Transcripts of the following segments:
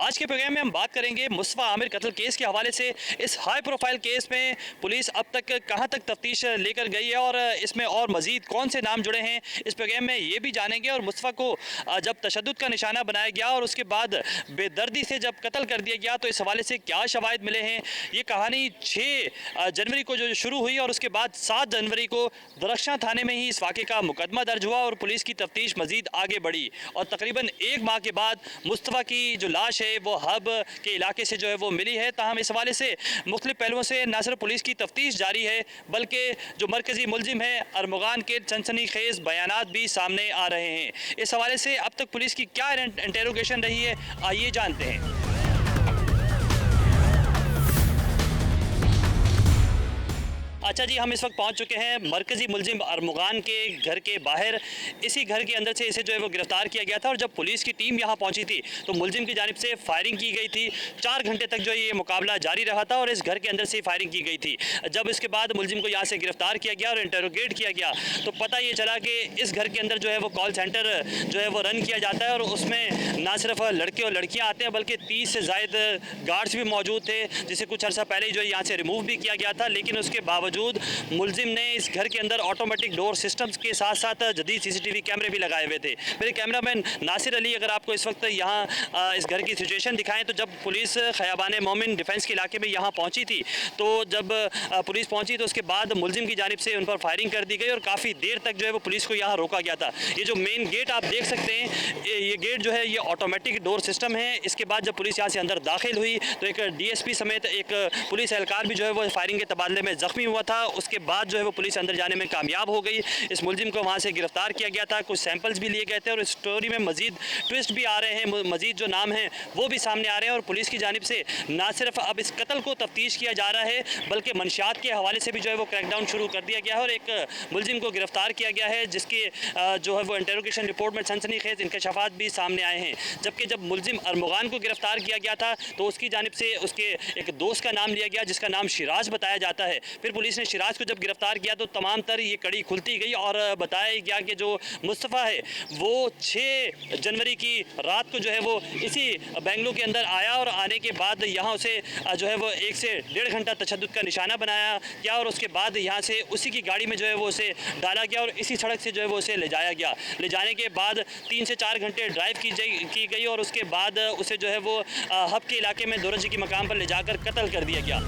आज के प्रोग्राम में हम बात करेंगे मुस्तफ़ा आमिर कत्ल केस के हवाले से। इस हाई प्रोफाइल केस में पुलिस अब तक कहां तक तफ्तीश लेकर गई है और इसमें और मजीद कौन से नाम जुड़े हैं, इस प्रोग्राम में ये भी जानेंगे। और मुस्तफ़ा को जब तशद्दुद का निशाना बनाया गया और उसके बाद बेदर्दी से जब कत्ल कर दिया गया तो इस हवाले से क्या शवाहिद मिले हैं। ये कहानी 6 जनवरी को जो शुरू हुई और उसके बाद 7 जनवरी को दरख्शां थाने में ही इस वाक़े का मुकदमा दर्ज हुआ और पुलिस की तफ्तीश मजीद आगे बढ़ी और तकरीबन 1 माह के बाद मुस्तफ़ा की जो लाश है वो हब के इलाके से जो है वो मिली है। ताहम इस हवाले से मुख्तलिफ पहलुओं से न सिर्फ पुलिस की तफ्तीश जारी है बल्कि जो मरकजी मुलजिम है अरमगान के सनसनीखेज बयानात भी सामने आ रहे हैं। इस हवाले से अब तक पुलिस की क्या इंटेरोगेशन रही है, आइए जानते हैं। अच्छा जी, हम इस वक्त पहुंच चुके हैं मरकजी मुलजिम अरमगान के घर के बाहर। इसी घर के अंदर से इसे जो है वो गिरफ्तार किया गया था और जब पुलिस की टीम यहां पहुंची थी तो मुलजिम की जानिब से फायरिंग की गई थी। 4 घंटे तक जो ये मुकाबला जारी रहा था और इस घर के अंदर से फायरिंग की गई थी। जब इसके बाद मुलजिम को यहाँ से गिरफ्तार किया गया और इंटरोगेट किया गया तो पता ये चला कि इस घर के अंदर जो है वो कॉल सेंटर जो है वो रन किया जाता है और उसमें ना सिर्फ लड़के और लड़कियाँ आते हैं बल्कि 30 से ज़ायद गार्ड्स भी मौजूद थे, जिसे कुछ अर्सा पहले जो है यहाँ से रिमूव भी किया गया था। लेकिन उसके बावजूद मुलजिम ने इस घर के अंदर ऑटोमेटिक डोर सिस्टम्स के साथ साथ जदीद सीसीटीवी कैमरे भी लगाए हुए थे। मेरे कैमरामैन नासिर अली अगर आपको इस वक्त यहाँ इस घर की सिचुएशन दिखाएं तो जब पुलिस खयाबान मोमिन डिफेंस के इलाके में यहाँ पहुँची थी तो जब पुलिस पहुँची तो उसके बाद मुलजिम की जानिब से उन पर फायरिंग कर दी गई और काफ़ी देर तक जो है वो पुलिस को यहाँ रोका गया था। ये जो मेन गेट आप देख सकते हैं ये गेट जो है ये ऑटोमेटिक डोर सिस्टम है। इसके बाद जब पुलिस यहाँ से अंदर दाखिल हुई तो एक DSP समेत एक पुलिस एहलकार भी जो है वो फायरिंग के तबादले में ज़ख्मी हुआ था। उसके बाद जो है वो पुलिस अंदर जाने में कामयाब हो गई। इस मुलजिम को वहाँ से गिरफ्तार किया गया था, कुछ सैंपल्स भी लिए गए थे और इस स्टोरी में मजीद ट्विस्ट भी आ रहे हैं, मजीद जो नाम हैं वो भी सामने आ रहे हैं और पुलिस की जानिब से ना सिर्फ अब इस कत्ल को तफ्तीश किया जा रहा है बल्कि मंशियात के हवाले से भी जो है वो क्रैकडाउन शुरू कर दिया गया है और एक मुलजिम को गिरफ्तार किया गया है जिसके जो है वो इंटेरोगेशन रिपोर्ट में सनसनीखेज इंकशाफात भी सामने आए हैं। जबकि जब मुलजिम अरमगान को गिरफ्तार किया गया था तो उसकी जानिब से उसके एक दोस्त का नाम लिया गया जिसका नाम शिराज बताया जाता है। फिर पुलिस ने शिराज को जब गिरफ्तार किया तो तमाम तर ये कड़ी खुलती गई और बताया गया कि जो मुस्तफ़ा है वो 6 जनवरी की रात को जो है वो इसी बेंगलुरु के अंदर आया और आने के बाद यहाँ उसे जो है वो 1 से 1.5 घंटा तशद्दुद का निशाना बनाया गया और उसके बाद यहाँ से उसी की गाड़ी में जो है वो उसे डाला गया और इसी सड़क से जो है वो उसे ले जाया गया। ले जाने के बाद 3 से 4 घंटे ड्राइव की गई और उसके बाद उसे जो है वो हब के इलाके में दोरजी की मकाम पर ले जाकर कत्ल कर दिया गया।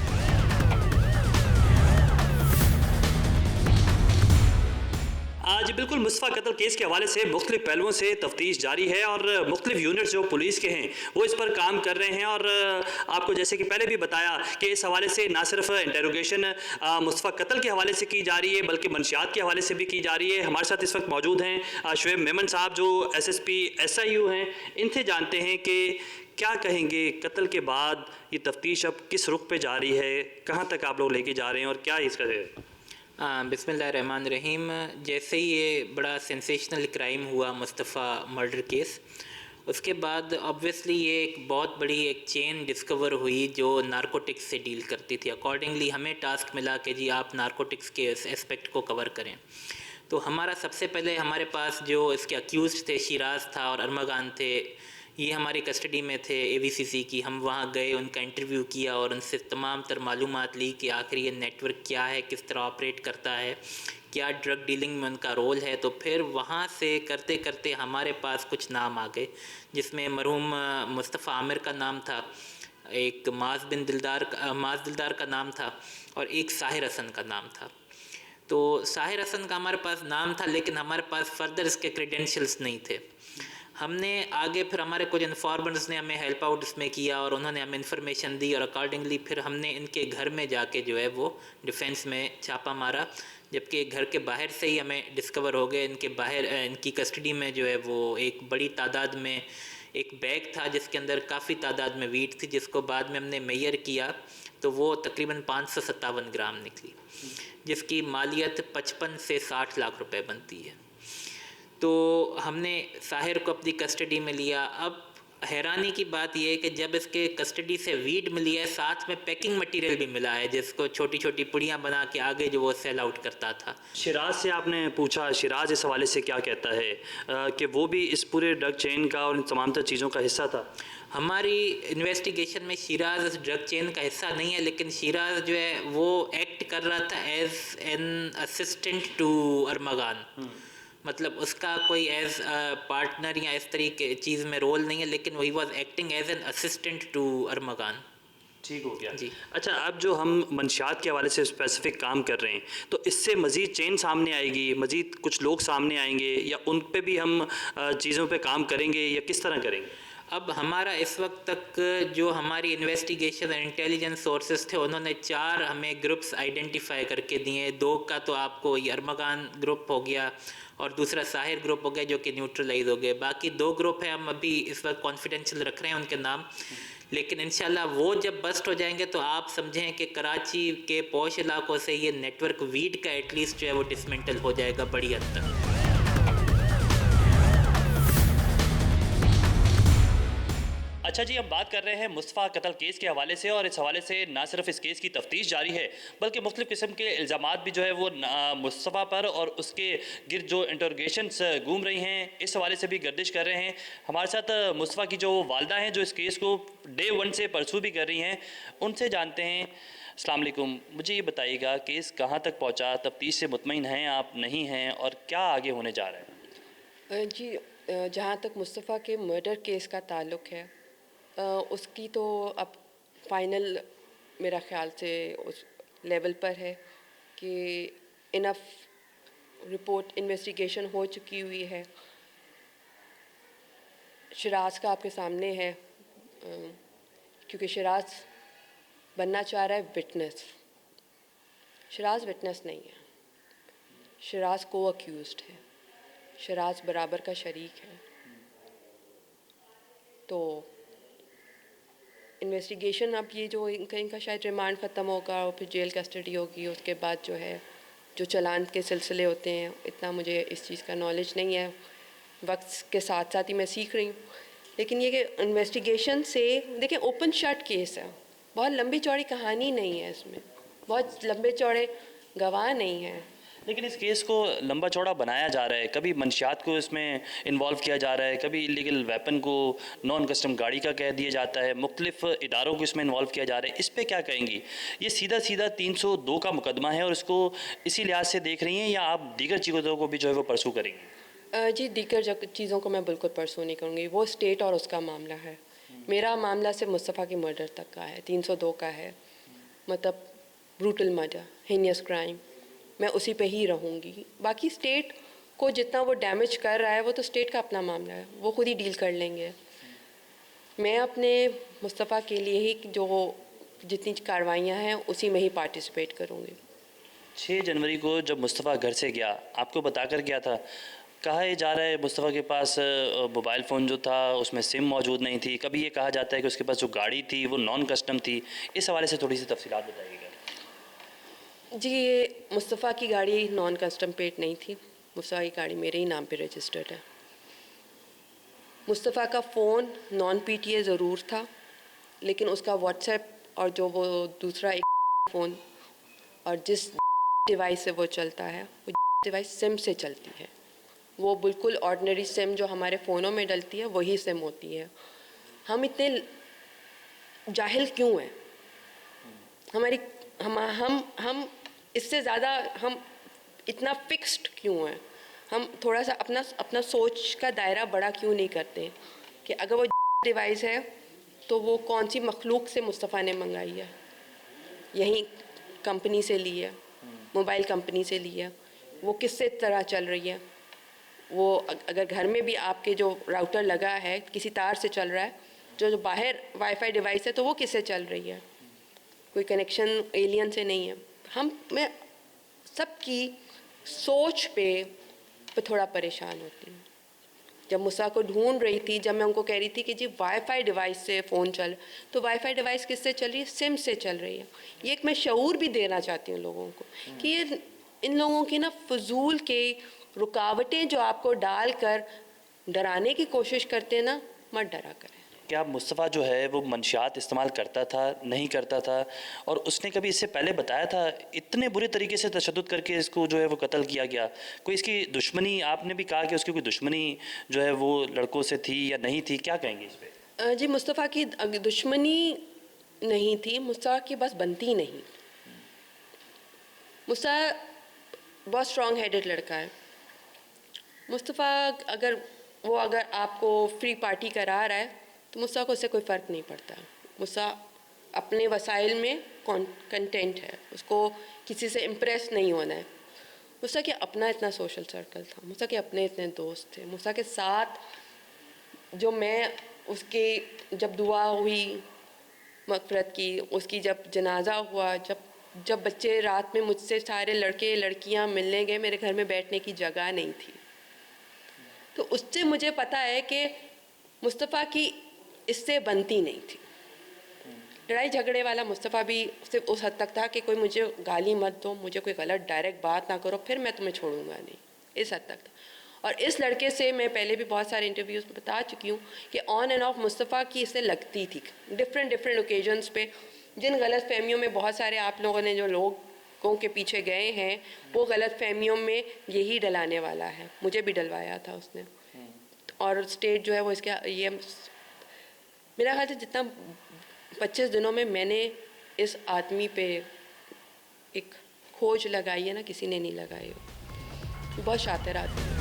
आज बिल्कुल मुस्तफ़ा कत्ल केस के हवाले से मुख्तलिफ पहलुओं से तफ्तीश जारी है और मुख्तलिफ यूनिट्स जो पुलिस के हैं वो इस पर काम कर रहे हैं। और आपको जैसे कि पहले भी बताया कि इस हवाले से ना सिर्फ इंटेरोगेशन मुस्तफ़ा कत्ल के हवाले से की जा रही है बल्कि मंशियात के हवाले से भी की जा रही है। हमारे साथ इस वक्त मौजूद हैं शुएब मेमन साहब जो SSP SIU हैं। इनसे जानते हैं कि क्या कहेंगे कत्ल के बाद ये तफ्तीश अब किस रुख पे जा रही है, कहाँ तक आप लोग लेके जा रहे हैं और क्या इसका है? बिस्मिल्लाहिर्रहमानिर्रहीम। जैसे ही ये बड़ा सेंसेशनल क्राइम हुआ मुस्तफ़ा मर्डर केस, उसके बाद ऑब्वियसली ये एक बहुत बड़ी एक चेन डिस्कवर हुई जो नारकोटिक्स से डील करती थी। अकॉर्डिंगली हमें टास्क मिला कि जी आप नारकोटिक्स के इस एस्पेक्ट को कवर करें। तो हमारा सबसे पहले हमारे पास जो इसके अक्यूज़ थे शिराज था और अरमगान थे, ये हमारी कस्टडी में थे AVCC की। हम वहाँ गए, उनका इंटरव्यू किया और उनसे तमाम तर मालूमात ली कि आखिर ये नेटवर्क क्या है, किस तरह ऑपरेट करता है, क्या ड्रग डीलिंग में उनका रोल है। तो फिर वहाँ से करते करते हमारे पास कुछ नाम आ गए जिसमें मरहूम मुस्तफ़ा आमिर का नाम था, एक माज दिलदार का नाम था और एक साहिर हसन का नाम था। तो साहिर हसन का हमारे पास नाम था लेकिन हमारे पास फर्दर इसके क्रेडेंशियल्स नहीं थे। हमने आगे फिर हमारे कुछ इन्फॉर्मर्स ने हमें हेल्प आउट इसमें किया और उन्होंने हमें इन्फॉर्मेशन दी और अकॉर्डिंगली फिर हमने इनके घर में जाके जो है वो डिफेंस में छापा मारा। जबकि घर के बाहर से ही हमें डिस्कवर हो गए, इनके बाहर इनकी कस्टडी में जो है वो एक बड़ी तादाद में एक बैग था जिसके अंदर काफ़ी तादाद में वीट थी, जिसको बाद में हमने मेजर किया तो वो तकरीबन 557 ग्राम निकली, जिसकी मालियत 55 से 60 लाख रुपए बनती है। तो हमने साहिर को अपनी कस्टडी में लिया। अब हैरानी की बात यह है कि जब इसके कस्टडी से वीड मिली है साथ में पैकिंग मटेरियल भी मिला है जिसको छोटी छोटी पुड़ियाँ बना के आगे जो वो सेल आउट करता था। शिराज से आपने पूछा, शिराज इस हवाले से क्या कहता है कि वो भी इस पूरे ड्रग चेन का और इन तमाम तर चीज़ों का हिस्सा था? हमारी इन्वेस्टिगेशन में शिराज उस ड्रग चेन का हिस्सा नहीं है, लेकिन शिराज जो है वो एक्ट कर रहा था एज एन असिस्टेंट टू अरमगान। मतलब उसका कोई एज पार्टनर या इस तरीके चीज़ में रोल नहीं है, लेकिन वही was acting as an assistant to Armaghan. ठीक हो गया जी। अच्छा, अब जो हम मंशियात के हवाले से स्पेसिफिक काम कर रहे हैं, तो इससे मज़ीद चेन सामने आएगी, मज़ीद कुछ लोग सामने आएंगे, या उन पे भी हम चीज़ों पे काम करेंगे, या किस तरह करेंगे? अब हमारा इस वक्त तक जो हमारी इन्वेस्टिगेशन और इंटेलिजेंस सोर्सेज थे, उन्होंने 4 हमें ग्रुप्स आइडेंटिफाई करके दिए। 2 का तो आपको ये अरमगान ग्रुप हो गया और दूसरा साहिर ग्रुप हो गया जो कि न्यूट्रलाइज हो गए। बाकी 2 ग्रुप हैं, हम अभी इस वक्त कॉन्फिडेंशियल रख रहे हैं उनके नाम, लेकिन इंशाल्लाह वो जब बस्ट हो जाएंगे तो आप समझें कि कराची के पॉश इलाकों से ये नेटवर्क वीड का एटलीस्ट जो है वो डिसमेंटल हो जाएगा बड़ी हद तक। अच्छा जी, अब बात कर रहे हैं मुस्तफ़ा कत्ल केस के हवाले से, और इस हवाले से ना सिर्फ इस केस की तफ्तीश जारी है, बल्कि मुख्तलिफ़ किस्म के इल्ज़ामात भी जो है वो मुस्तफ़ा पर और उसके गिर्द जो इंटरोगेशंस घूम रही हैं, इस हवाले से भी गर्दिश कर रहे हैं। हमारे साथ मुस्तफ़ा की जो वालदा हैं, जो इस केस को डे 1 से परसू भी कर रही हैं, उनसे जानते हैं। अस्सलाम वालेकुम, मुझे ये बताइएगा केस कहाँ तक पहुँचा, तफ्तीश से मुतमईन हैं आप, नहीं हैं, और क्या आगे होने जा रहा है? जी, जहाँ तक मुस्तफ़ा के मर्डर केस का ताल्लुक़ है, उसकी तो अब फाइनल मेरा ख़्याल से उस लेवल पर है कि इनफ रिपोर्ट इन्वेस्टिगेशन हो चुकी हुई है। शिराज का आपके सामने है, क्योंकि शिराज बनना चाह रहा है विटनेस। शिराज विटनेस नहीं है, शिराज को अक्यूज्ड है, शिराज बराबर का शरीक है। तो इन्वेस्टिगेशन अब ये जो इनका शायद रिमांड ख़त्म होगा और फिर जेल कस्टडी होगी, उसके बाद जो है जो चालान के सिलसिले होते हैं, इतना मुझे इस चीज़ का नॉलेज नहीं है, वक्त के साथ साथ ही मैं सीख रही हूँ। लेकिन ये कि इन्वेस्टिगेशन से देखिए ओपन शट केस है, बहुत लंबी चौड़ी कहानी नहीं है इसमें, बहुत लंबे चौड़े गवाह नहीं हैं। लेकिन इस केस को लंबा चौड़ा बनाया जा रहा है, कभी मंशियात को इसमें इन्वॉल्व किया जा रहा है, कभी इलीगल वेपन को नॉन कस्टम गाड़ी का कह दिया जाता है, मुख्तलिफ इदारों को इसमें इन्वॉल्व किया जा रहा है। इस पे क्या कहेंगी? ये सीधा सीधा 302 का मुकदमा है और इसको इसी लिहाज से देख रही हैं, या आप दीगर चीज़ों को भी जो है वो परसू करेंगी? जी, दीगर चीज़ों को मैं बिल्कुल परसू नहीं करूँगी, वो स्टेट और उसका मामला है। मेरा मामला सिर्फ मुस्तफ़ा की मर्डर तक का है, 302 का है, मतलब ब्रूटल मर्डर, हीनियस क्राइम, मैं उसी पे ही रहूँगी। बाकी स्टेट को जितना वो डैमेज कर रहा है वो तो स्टेट का अपना मामला है, वो खुद ही डील कर लेंगे। मैं अपने मुस्तफ़ा के लिए ही जो जितनी कार्रवाइयाँ हैं उसी में ही पार्टिसिपेट करूँगी। 6 जनवरी को जब मुस्तफ़ा घर से गया, आपको बताकर गया था, कहा यह जा रहा है मुस्तफ़ा के पास मोबाइल फ़ोन जो था उसमें सिम मौजूद नहीं थी, कभी ये कहा जाता है कि उसके पास जो गाड़ी थी वो नॉन कस्टम थी। इस हवाले से थोड़ी सी तफसीलात बताइएगा। जी, ये मुस्तफ़ा की गाड़ी नॉन कस्टम प्लेट नहीं थी, मुस्तफ़ा की गाड़ी मेरे ही नाम पे रजिस्टर्ड है। मुस्तफ़ा का फ़ोन नॉन PTA ज़रूर था, लेकिन उसका व्हाट्सएप और जो वो दूसरा एक फ़ोन और जिस डिवाइस से वो चलता है, वो डिवाइस सिम से चलती है। वो बिल्कुल ऑर्डिनरी सिम जो हमारे फ़ोनों में डलती है वही सिम होती है। हम इतने जाहिल क्यों हैं? हम इससे ज़्यादा हम इतना फिक्स्ड क्यों हैं? हम थोड़ा सा अपना सोच का दायरा बड़ा क्यों नहीं करते कि अगर वो डिवाइस है तो वो कौन सी मखलूक से मुस्तफ़ा ने मंगाई है, यहीं कंपनी से ली है, मोबाइल कंपनी से ली है, वो किससे तरह चल रही है, वो अगर घर में भी आपके जो राउटर लगा है किसी तार से चल रहा है, जो बाहर वाईफाई डिवाइस है तो वो किससे चल रही है, कोई कनेक्शन एलियन से नहीं है। मैं सबकी सोच पे थोड़ा परेशान होती हूँ। जब मुस्तफ़ा को ढूंढ रही थी, जब मैं उनको कह रही थी कि जी वाईफाई डिवाइस से फ़ोन चल, तो वाईफाई डिवाइस किससे चल रही है? सिम से चल रही है। ये एक मैं शऊर भी देना चाहती हूँ लोगों को कि ये इन लोगों की ना फजूल के रुकावटें जो आपको डाल कर डराने की कोशिश करते हैं ना, मत डरा करें। क्या मुस्तफ़ा जो है वो मंशियात इस्तेमाल करता था, नहीं करता था, और उसने कभी इससे पहले बताया था? इतने बुरे तरीके से तशद्दुद करके इसको जो है वो कत्ल किया गया, कोई इसकी दुश्मनी, आपने भी कहा कि उसकी कोई दुश्मनी जो है वो लड़कों से थी या नहीं थी, क्या कहेंगे इस पर? जी, मुस्तफ़ा की दुश्मनी नहीं थी, मुस्तफ़ा की बस बनती नहीं। मुस्तफ़ा बहुत स्ट्रॉन्ग हेडेड लड़का है। मुस्तफ़ा अगर आपको फ्री पार्टी करा रहा है तो मुस्तफ़ा को उससे कोई फ़र्क नहीं पड़ता। मुस्तफ़ा अपने वसाइल में कंटेंट है, उसको किसी से इम्प्रेस नहीं होना है। मुस्तफ़ा के अपना इतना सोशल सर्कल था, मुस्तफ़ा के अपने इतने दोस्त थे। मुस्तफ़ा के साथ जो मैं उसके जब दुआ हुई मग़फ़िरत की, उसकी जब जनाजा हुआ, जब बच्चे रात में मुझसे सारे लड़के लड़कियां मिलने गए, मेरे घर में बैठने की जगह नहीं थी। तो उससे मुझे पता है कि मुस्तफ़ा की इससे बनती नहीं थी। लड़ाई झगड़े वाला मुस्तफ़ा भी सिर्फ उस हद तक था कि कोई मुझे गाली मत दो, मुझे कोई गलत डायरेक्ट बात ना करो, फिर मैं तुम्हें छोड़ूंगा नहीं, इस हद तक था। और इस लड़के से मैं पहले भी बहुत सारे इंटरव्यूज़ में बता चुकी हूँ कि ऑन एंड ऑफ मुस्तफ़ा की इससे लगती थी डिफरेंट ओकेजन्स पे। जिन गलत फहमियों में बहुत सारे आप लोगों ने जो लोगों के पीछे गए हैं, वो गलत फहमियों में यही डलाने वाला है। मुझे भी डलवाया था उसने। और स्टेट जो है वो इसके ये मेरा ख्याल से जितना 25 दिनों में मैंने इस आदमी पे एक खोज लगाई है ना, किसी ने नहीं लगाई हो। बहुत शातिर आदमी है।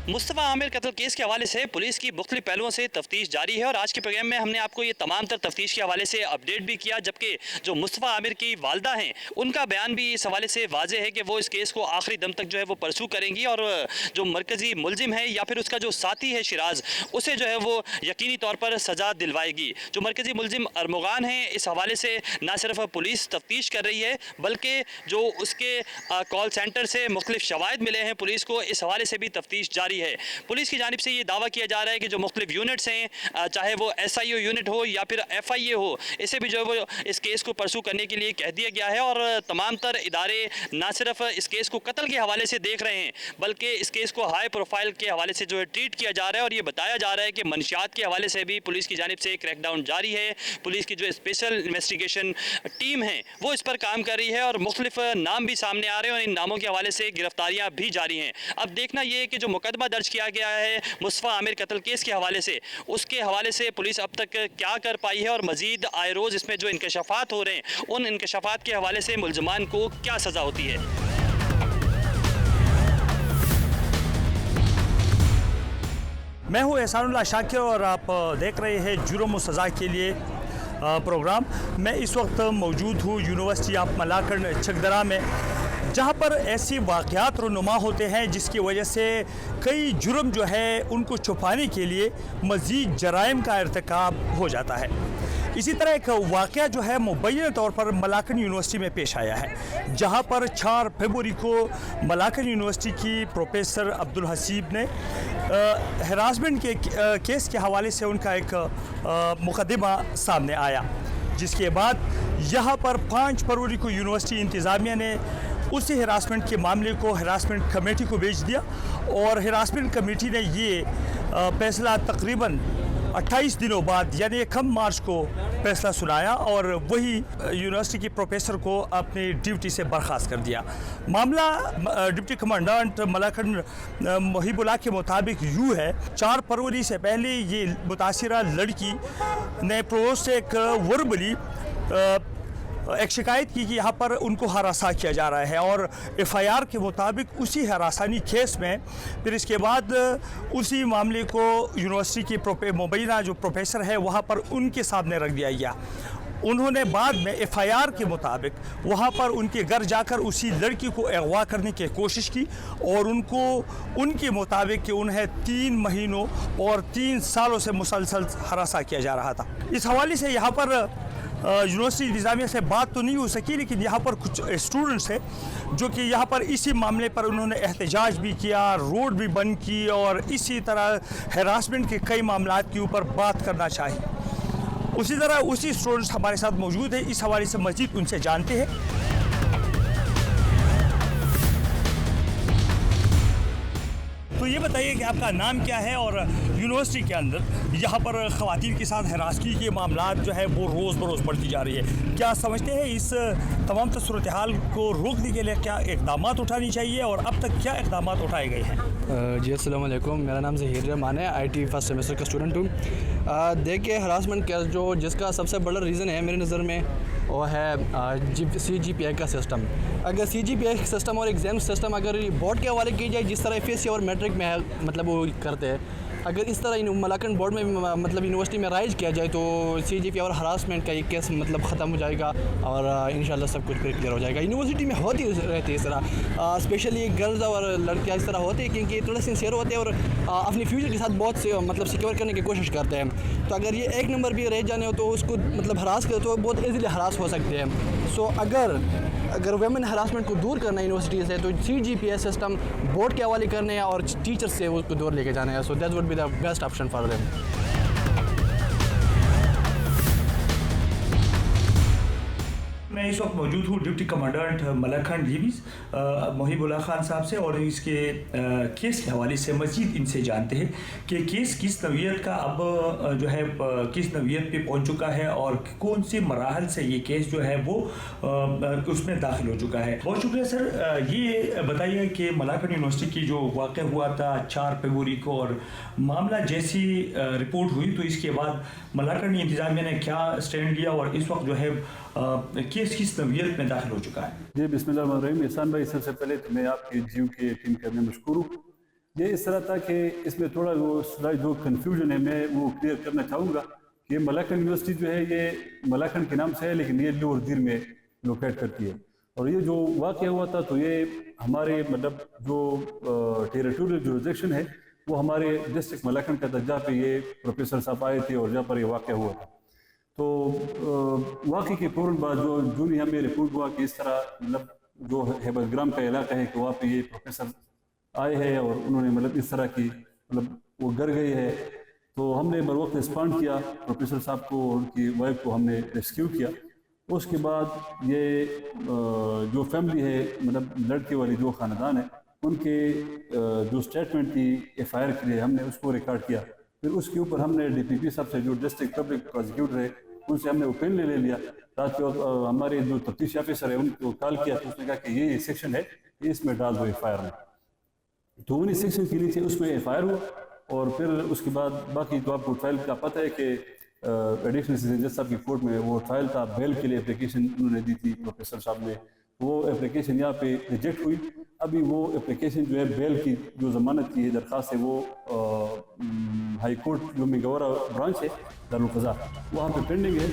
मुस्तफ़ा आमिर कत्ल केस के हवाले से पुलिस की मुख्तलिफ पहलुओं से तफ्तीश जारी है और आज के प्रोग्राम में हमने आपको ये तमाम तर तफ्तीश के हवाले से अपडेट भी किया, जबकि जो मुस्तफ़ा आमिर की वालदा हैं उनका बयान भी इस हवाले से वाज़े है कि वो इस केस को आखिरी दम तक जो है वो परसू करेंगी और जो मरकज़ी मुलजिम है या फिर उसका जो साथी है शिराज, उसे जो है वो यकीनी तौर पर सज़ा दिलवाएगी। जो मरकज़ी मुलजिम अरमुगान हैं, इस हवाले से ना सिर्फ पुलिस तफ्तीश कर रही है बल्कि जो उसके कॉल सेंटर से मुख्तलिफ शवाहिद मिले हैं पुलिस को, इस हवाले से भी तफ्तीश जारी है। पुलिस की जानिब से ये दावा किया जा रहा है कि जो मुख्तलिफ यूनिट्स हैं, चाहे वो SIO यूनिट हो या फिर FIA हो, इसे भी जो है वो इस केस को परसू करने के लिए कह दिया गया है और तमाम तर इदारे ना सिर्फ इस केस को कत्ल के हवाले से देख रहे हैं बल्कि इस केस को हाई प्रोफाइल के हवाले से जो है ट्रीट किया जा रहा है और ये बताया जा रहा है कि मनशियात के हवाले से भी पुलिस की जानिब से क्रैकडाउन जारी है। पुलिस की जो स्पेशल इन्वेस्टिगेशन टीम है वो इस पर काम कर रही है और मुख्तलिफ नाम भी सामने आ रहे हैं और इन नामों के हवाले से गिरफ्तारियाँ भी जारी हैं। अब देखना ये है कि जो मुकदमा दर्ज किया गया है मुस्तफ़ा आमिर कत्ल केस के हवाले से, उसके हवाले से पुलिस अब तक क्या कर पाई है और मजीद आए रोज़ इसमें जो इंकशाफात हो रहे हैं, उन इंकशाफात के हवाले से मुलजमान को क्या सज़ा होती है। मैं हूँ एहसानुल्लाह शाकिर और आप देख रहे हैं जुर्म और सज़ा के लिए प्रोग्राम। मैं इस वक्त मौजूद हूँ यूनिवर्सिटी ऑफ मलाकड़ चकदरा में, जहाँ पर ऐसी वाक़यात रुनुमा होते हैं जिसकी वजह से कई जुर्म जो है उनको छुपाने के लिए मज़ीद जराइम का इर्तिकाब हो जाता है। इसी तरह एक वाक़या जो है मुबैना तौर पर मलाकड़ यूनिवर्सिटी में पेश आया है, जहाँ पर 4 फरवरी को मलाकड़ यूनिवर्सिटी की प्रोफेसर अब्दुल हसीब ने हरासमेंट के केस के हवाले से उनका एक मुकदमा सामने आया, जिसके बाद यहाँ पर 5 फरवरी को यूनिवर्सिटी इंतज़ामिया ने उसी हरासमेंट के मामले को हरासमेंट कमेटी को भेज दिया और हरासमेंट कमेटी ने ये फैसला तकरीबन 28 दिनों बाद यानी 1 मार्च को फैसला सुनाया और वही यूनिवर्सिटी के प्रोफेसर को अपनी ड्यूटी से बर्खास्त कर दिया। मामला डिप्टी कमांडेंट मलाकड़ मुहिबुल्लाह के मुताबिक यूँ है, 4 फरवरी से पहले ये मुतासिरा लड़की ने प्रोवोस्ट से एक वर्बली एक शिकायत की कि यहाँ पर उनको हरासा किया जा रहा है और FIR के मुताबिक उसी हरासानी केस में फिर इसके बाद उसी मामले को यूनिवर्सिटी की मुबैना जो प्रोफेसर है वहाँ पर उनके सामने रख दिया गया। उन्होंने बाद में FIR के मुताबिक वहाँ पर उनके घर जाकर उसी लड़की को अगवा करने की कोशिश की और उनको उनके मुताबिक कि उन्हें 3 महीनों और 3 सालों से मुसलसल हरासा किया जा रहा था। इस हवाले से यहाँ पर यूनिवर्सिटी इंतज़ामिया से बात तो नहीं हो सकी, लेकिन यहाँ पर कुछ स्टूडेंट्स हैं जो कि यहाँ पर इसी मामले पर उन्होंने एहतजाज भी किया, रोड भी बंद की और इसी तरह हरासमेंट के कई मामलात के ऊपर बात करना चाहिए। उसी तरह उसी स्टूडेंट्स हमारे साथ मौजूद है, इस हवाले से मज़ीद उनसे जानते हैं। तो ये बताइए कि आपका नाम क्या है और यूनिवर्सिटी के अंदर यहाँ पर ख़वातीन के साथ हरासगी के मामलात जो है वो रोज़ बरोज़ बढ़ती जा रही है, क्या समझते हैं इस तमाम सूरत हाल को रोकने के लिए क्या इक़दामात उठानी चाहिए और अब तक क्या इक़दामात उठाए गए हैं? जी अस्सलाम वालेकुम, मेरा नाम ज़हीर रहमान है, आईटी फर्स्ट सेमेस्टर का स्टूडेंट हूँ। देखिए हरासमेंट का जिसका सबसे बड़ा रीज़न है मेरी नज़र में वो है CGPA का सिस्टम। अगर CGPA सिस्टम और एग्ज़ाम सिस्टम अगर बोर्ड के हवाले की जाए जिस तरह FSC और मैट्रिक में है मतलब वो करते हैं, अगर इस तरह मलाकन बोर्ड में मतलब यूनिवर्सिटी में राइज किया जाए तो CGPA और हरासमेंट का एक केस मतलब ख़त्म हो जाएगा और इंशाल्लाह सब कुछ फिर क्लियर हो जाएगा। यूनिवर्सिटी में होती रहती है इस तरह, स्पेशली गर्ल्स और लड़कियाँ इस तरह होती है क्योंकि थोड़े सिंसियर होते हैं और अपनी फ्यूचर के साथ बहुत से मतलब सिक्योर करने की कोशिश करते हैं। तो अगर ये एक नंबर भी रह जाने हो तो उसको मतलब हरास करे तो बहुत ईज़िली हरास हो सकते हैं। सो अगर वेमेन हरासमेंट को दूर करना है यूनिवर्सिटी से तो CGPA सिस्टम बोर्ड के हवाले करने हैं और टीचर से उसको दूर लेके जाना है। So that would be the best option for them. मैं इस वक्त मौजूद हूँ डिप्टी कमांडेंट मलाखंड जीबीज मोहिबुल्लाह खान साहब से और इसके केस के हवाले से मज़ीद इनसे जानते हैं कि केस किस नौइयत का अब जो है किस नौइयत पे पहुँच चुका है और कौन से मराहल से ये केस जो है वो उसमें दाखिल हो चुका है। बहुत शुक्रिया सर। ये बताइए कि मलाखंड यूनिवर्सिटी की जो वाक़ हुआ था 4 फरवरी को और मामला जैसी रिपोर्ट हुई तो इसके बाद मलाखंड इंतज़ामिया ने क्या स्टैंड लिया और इस वक्त जो है केस किस नौइयत में दाखिल हो चुका है? जी बिस्मिल्लाहिर्रहमानिर्रहीम। एहसान भाई, सबसे पहले तो मैं आपके जीव के टीम के अंदर मशकूर हूँ। ये इस तरह था कि इसमें थोड़ा वो स्लाइड जो कन्फ्यूजन है मैं वो क्लियर करना चाहूँगा कि मलाखंड यूनिवर्सिटी जो है ये मलाखंड के नाम से है लेकिन ये लोअर दीर में लोकेट करती है। और ये जो वाक़या हुआ था तो ये हमारे मतलब जो टेरिटोरियल जुरिसडिक्शन है वो हमारे डिस्ट्रिक्ट मलाखंड का था जहाँ पे ये प्रोफेसर साहब आए थे और जहाँ पर ये वाक़या हुआ था। तो वाक़ई के फ़ौरन बाद जो जूनी हमें रिपोर्ट हुआ कि इस तरह मतलब जो हेबतग्राम का इलाका है कि वहाँ पे ये प्रोफेसर आए हैं और उन्होंने मतलब इस तरह की मतलब वो गर गए है, तो हमने बर वक्त रिस्पॉन्ड किया, प्रोफेसर साहब को और उनकी वाइफ को हमने रेस्क्यू किया। उसके बाद ये जो फैमिली है मतलब लड़के वाली जो ख़ानदान है उनके जो स्टेटमेंट थी FIR के लिए हमने उसको रिकॉर्ड किया। फिर उसके ऊपर हमने DPP साहब से जो डिस्ट्रिक्ट पब्लिक प्रोसिक्यूटर है उनसे हमने ओपिनियन ले लिया। रात को हमारे जो तफ्तीश ऑफिसर है उनको कॉल किया तो उसने कहा कि ये सेक्शन है इसमें डाल दो FIR में। तो उन्हीं सेक्शन के नीचे उसमें FIR हुआ और फिर उसके बाद बाकी तो आपको ट्रायल का पता है कि एडिशनल सेशन जज साहब की कोर्ट में वो ट्रायल था, बेल के लिए एप्लीकेशन उन्होंने दी थी प्रोफेसर साहब ने, वो एप्लीकेशन यहाँ पे रिजेक्ट हुई। अभी वो एप्लीकेशन जो है बेल की जो ज़मानत की दरख्वास्त है वो हाई कोर्ट जो मिगौरा ब्रांच है दारुल क़ज़ा वहाँ पे पेंडिंग है।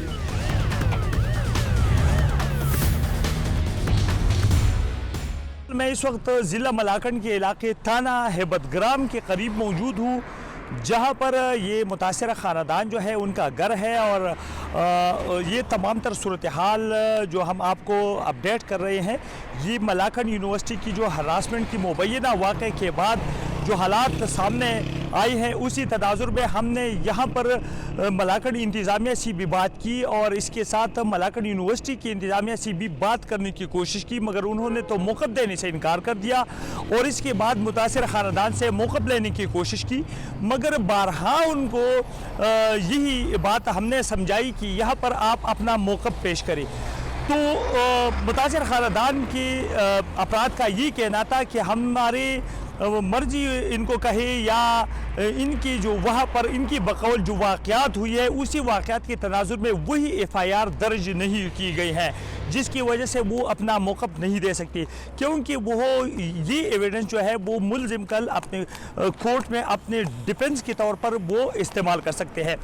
मैं इस वक्त ज़िला मलाकंड के इलाके थाना हेबतग्राम के करीब मौजूद हूँ जहाँ पर ये मुतासरा ख़ानदान जो है उनका घर है और ये तमाम तर सूरत हाल जो हम आपको अपडेट कर रहे हैं ये मलाकंड यूनिवर्सिटी की जो हरासमेंट की मुबैना वाक़े के बाद जो हालात सामने आई हैं उसी तनाजुर में हमने यहाँ पर मलाकंड इंतज़ामिया से भी बात की और इसके साथ मलाकंड यूनिवर्सिटी की इंतज़ामिया से भी बात करने की कोशिश की मगर उन्होंने तो मौक़िफ़ देने से इनकार कर दिया और इसके बाद मुतासर ख़ानदान से मौक़िफ़ लेने की कोशिश की मगर बारहा उनको यही बात हमने समझाई कि यहाँ पर आप अपना मौक़िफ़ पेश करें। तो मुतासर ख़ानदान के अफराद का ये कहना था कि हमारे मर्जी इनको कहे या इनकी जो वहाँ पर इनकी बकौल जो वाक़यात हुई है उसी वाक़यात के तनाजुर में वही FIR दर्ज नहीं की गई है जिसकी वजह से वो अपना मौक़िफ़ नहीं दे सकती क्योंकि वो ये एविडेंस जो है वो मुलजिम कल अपने कोर्ट में अपने डिफेंस के तौर पर वो इस्तेमाल कर सकते हैं।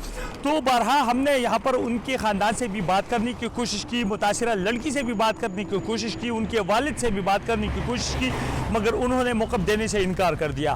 तो बहरहाल हमने यहाँ पर उनके ख़ानदान से भी बात करने की कोशिश की, मुतासरा लड़की से भी बात करने की कोशिश की, उनके वालिद से भी बात करने की कोशिश की मगर उन्होंने मौक़िफ़ देने से इनकार कर दिया।